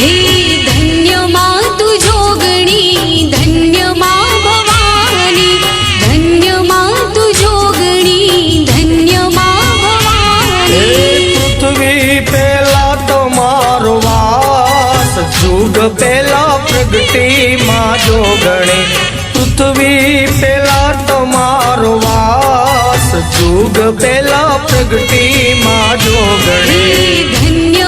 हे धन्य मां तू जोगणी, धन्य मां भवानी, धन्य मां तू जोगणी, धन्य मां भवानी। पृथ्वी पेला तमारो वास, जुग पेला प्रगति मां जोगणी। पृथ्वी पेला तमारो वास, जुग पेला प्रगति मां जोगणी। हे धन्य